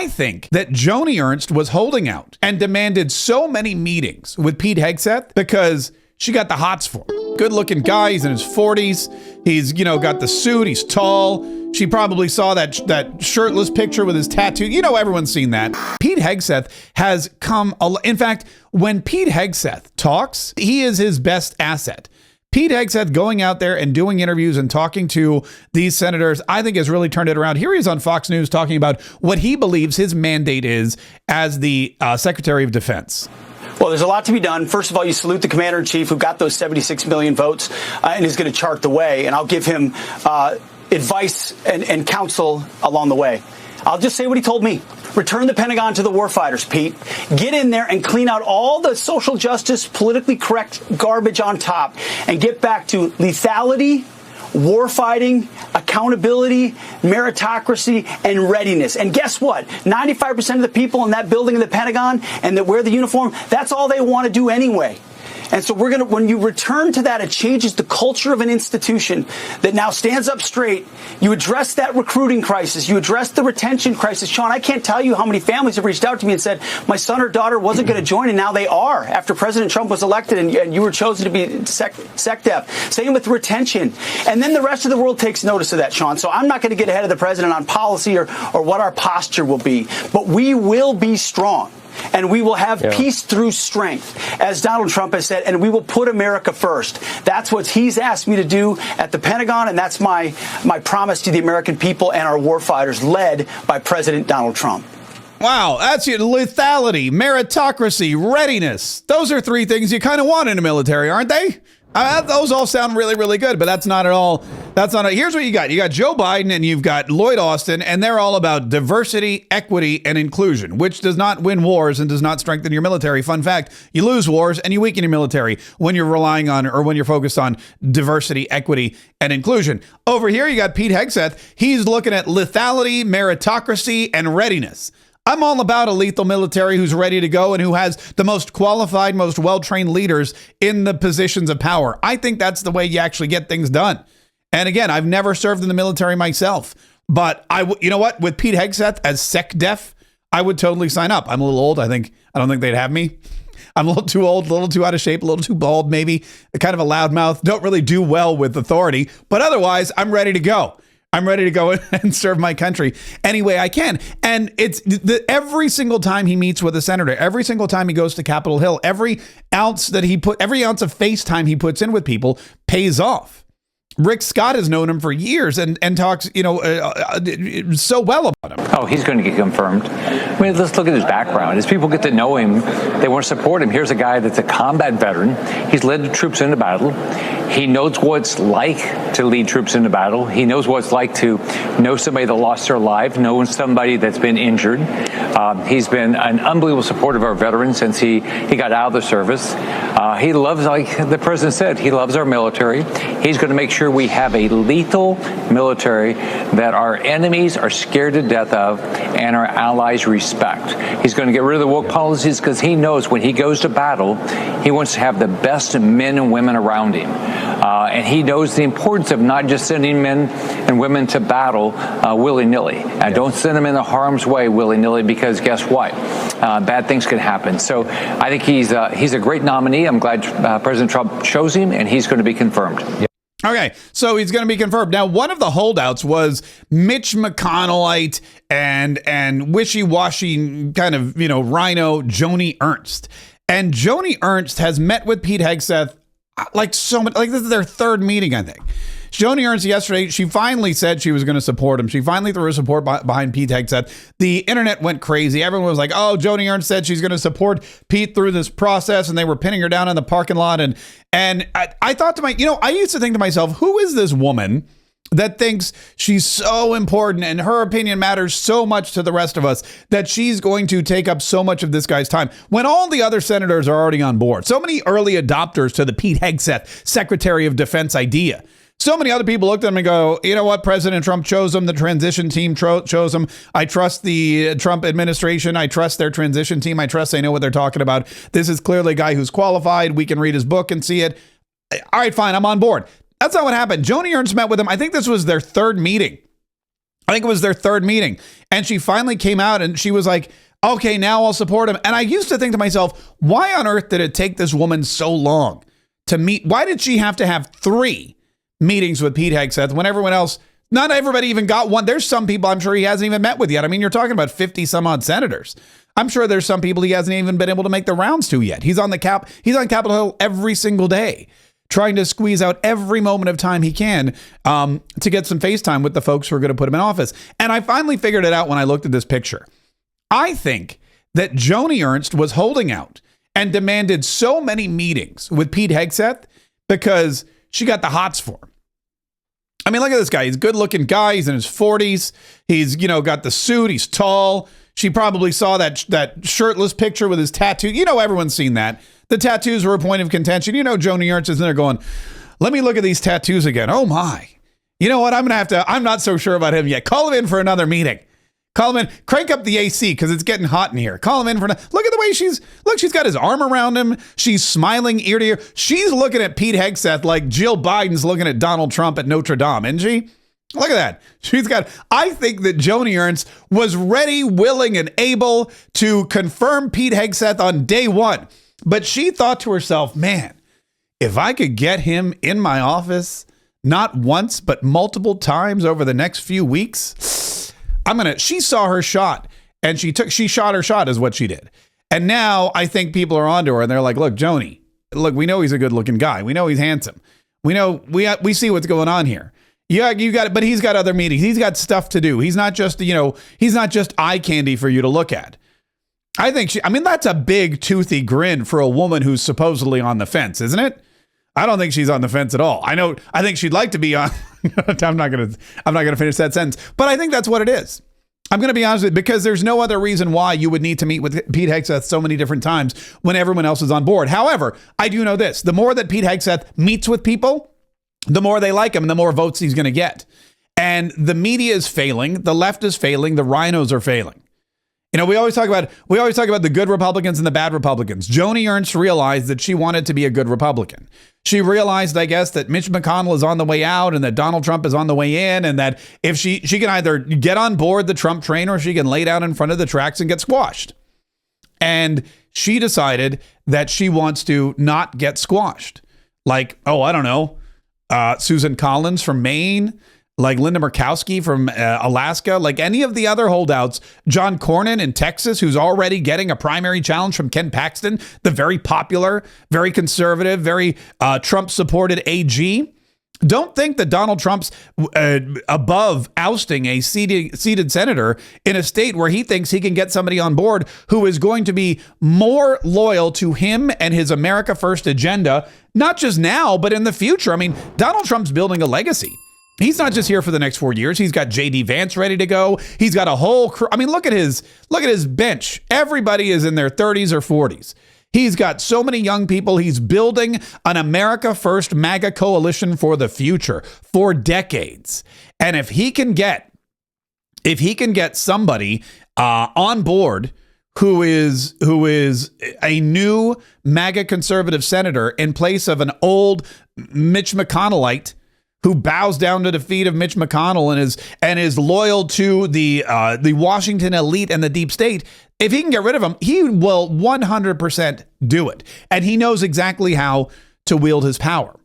I think that Joni Ernst was holding out and demanded so many meetings with Pete Hegseth because she got the hots for him. Good looking guy. He's in his 40s. He's, got the suit. He's tall. She probably saw that shirtless picture with his tattoo. Everyone's seen that. Pete Hegseth has come. In fact, when Pete Hegseth talks, he is his best asset. Pete Hegseth going out there and doing interviews and talking to these senators, I think has really turned it around. Here he is on Fox News talking about what he believes his mandate is as the Secretary of Defense. Well, there's a lot to be done. First of all, you salute the commander-in-chief who got those 76 million votes and is going to chart the way. And I'll give him advice and counsel along the way. I'll just say what he told me. Return the Pentagon to the warfighters, Pete. Get in there and clean out all the social justice, politically correct garbage on top and get back to lethality, warfighting, accountability, meritocracy, and readiness. And guess what? 95% of the people in that building in the Pentagon and that wear the uniform, that's all they want to do anyway. And so when you return to that, it changes the culture of an institution that now stands up straight. You address that recruiting crisis. You address the retention crisis. Sean, I can't tell you how many families have reached out to me and said, my son or daughter wasn't going to join, and now they are after President Trump was elected and you were chosen to be SecDef. Same with retention. And then the rest of the world takes notice of that, Sean. So I'm not going to get ahead of the president on policy or what our posture will be. But we will be strong. And we will have peace through strength, as Donald Trump has said, and we will put America first. That's what he's asked me to do at the Pentagon, and that's my promise to the American people and our warfighters, led by President Donald Trump. Wow, that's your lethality, meritocracy, readiness. Those are three things you kind of want in the military, aren't they? Those all sound really, really good, but that's not at all. Here's what you got. You got Joe Biden and you've got Lloyd Austin, and they're all about diversity, equity, and inclusion, which does not win wars and does not strengthen your military. Fun fact, you lose wars and you weaken your military when you're relying on or when you're focused on diversity, equity, and inclusion. Over here, you got Pete Hegseth. He's looking at lethality, meritocracy, and readiness. I'm all about a lethal military who's ready to go and who has the most qualified, most well-trained leaders in the positions of power. I think that's the way you actually get things done. And again, I've never served in the military myself, but you know what? With Pete Hegseth as SecDef, I would totally sign up. I'm a little old. I don't think they'd have me. I'm a little too old, a little too out of shape, a little too bald, maybe kind of a loudmouth. Don't really do well with authority, but otherwise I'm ready to go. I'm ready to go and serve my country any way I can. And it's every single time he meets with a senator, every single time he goes to Capitol Hill, every ounce of FaceTime he puts in with people pays off. Rick Scott has known him for years and talks, so well about him. Oh, he's going to get confirmed. I mean, let's look at his background. As people get to know him, they want to support him. Here's a guy that's a combat veteran. He's led the troops into battle. He knows what it's like to lead troops into battle. He knows what it's like to know somebody that lost their life, know somebody that's been injured. He's been an unbelievable supporter of our veterans since he got out of the service. He loves, like the president said, he loves our military. He's going to make sure we have a lethal military that our enemies are scared to death of and our allies respect. He's going to get rid of the woke policies because he knows when he goes to battle, he wants to have the best men and women around him. And he knows the importance of not just sending men and women to battle willy-nilly. And don't send them into harm's way willy-nilly because guess what? Bad things can happen. So I think he's a great nominee. I'm glad President Trump chose him, and he's going to be confirmed. Yep. Okay, so he's going to be confirmed. Now, one of the holdouts was Mitch McConnellite and wishy-washy kind of, rhino Joni Ernst. And Joni Ernst has met with Pete Hegseth this is their third meeting, I think. Joni Ernst yesterday, she finally said she was going to support him. She finally threw her support behind Pete Hegseth. The internet went crazy. Everyone was like, oh, Joni Ernst said she's going to support Pete through this process, and they were pinning her down in the parking lot. And I thought to I used to think to myself, who is this woman that thinks she's so important and her opinion matters so much to the rest of us that she's going to take up so much of this guy's time when all the other senators are already on board? So many early adopters to the Pete Hegseth Secretary of Defense idea. So many other people looked at him and go, you know what? President Trump chose him. The transition team chose him. I trust the Trump administration. I trust their transition team. I trust they know what they're talking about. This is clearly a guy who's qualified. We can read his book and see it. All right, fine. I'm on board. That's not what happened. Joni Ernst met with him. I think this was their third meeting. I think it was their third meeting. And she finally came out and she was like, okay, now I'll support him. And I used to think to myself, why on earth did it take this woman so long to meet? Why did she have to have 3 meetings with Pete Hegseth when everyone else, not everybody even got one? There's some people I'm sure he hasn't even met with yet. I mean, you're talking about 50 some odd senators. I'm sure there's some people he hasn't even been able to make the rounds to yet. He's on Capitol Hill every single day, trying to squeeze out every moment of time he can to get some FaceTime with the folks who are going to put him in office. And I finally figured it out when I looked at this picture. I think that Joni Ernst was holding out and demanded so many meetings with Pete Hegseth because she got the hots for him. I mean, look at this guy. He's a good-looking guy. He's in his 40s. He's, got the suit. He's tall. She probably saw that shirtless picture with his tattoo. Everyone's seen that. The tattoos were a point of contention. Joni Ernst is in there going, let me look at these tattoos again. Oh, my. You know what? I'm not so sure about him yet. Call him in for another meeting. Call him in. Crank up the AC because it's getting hot in here. Call him in for look at the way she's got his arm around him. She's smiling ear to ear. She's looking at Pete Hegseth like Jill Biden's looking at Donald Trump at Notre Dame, isn't she? Look at that. I think that Joni Ernst was ready, willing, and able to confirm Pete Hegseth on day one. But she thought to herself, man, if I could get him in my office, not once, but multiple times over the next few weeks, she saw her shot and she shot her shot is what she did. And now I think people are onto her and they're like, look, Joni, we know he's a good looking guy. We know he's handsome. We know we see what's going on here. Yeah, you got it, but he's got other meetings. He's got stuff to do. He's not just, he's not just eye candy for you to look at. I think that's a big toothy grin for a woman who's supposedly on the fence, isn't it? I don't think she's on the fence at all. I think she'd like to be on. I'm not going to finish that sentence, but I think that's what it is. I'm going to be honest with you, because there's no other reason why you would need to meet with Pete Hegseth so many different times when everyone else is on board. However, I do know this. The more that Pete Hegseth meets with people, the more they like him and the more votes he's going to get. And the media is failing. The left is failing. The rhinos are failing. We always talk about the good Republicans and the bad Republicans. Joni Ernst realized that she wanted to be a good Republican. She realized, I guess, that Mitch McConnell is on the way out and that Donald Trump is on the way in, and that if she can either get on board the Trump train or she can lay down in front of the tracks and get squashed. And she decided that she wants to not get squashed. Like, I don't know, Susan Collins from Maine, like Linda Murkowski from Alaska, like any of the other holdouts, John Cornyn in Texas, who's already getting a primary challenge from Ken Paxton, the very popular, very conservative, very Trump-supported AG. Don't think that Donald Trump's above ousting a seated senator in a state where he thinks he can get somebody on board who is going to be more loyal to him and his America First agenda, not just now, but in the future. I mean, Donald Trump's building a legacy. He's not just here for the next 4 years. He's got J.D. Vance ready to go. He's got a whole crew. I mean, look at his bench. Everybody is in their 30s or 40s. He's got so many young people. He's building an America First MAGA coalition for the future, for decades. And if he can get somebody on board who is a new MAGA conservative senator in place of an old Mitch McConnellite who bows down to the feet of Mitch McConnell and is loyal to the Washington elite and the deep state, if he can get rid of him, he will 100% do it. And he knows exactly how to wield his power.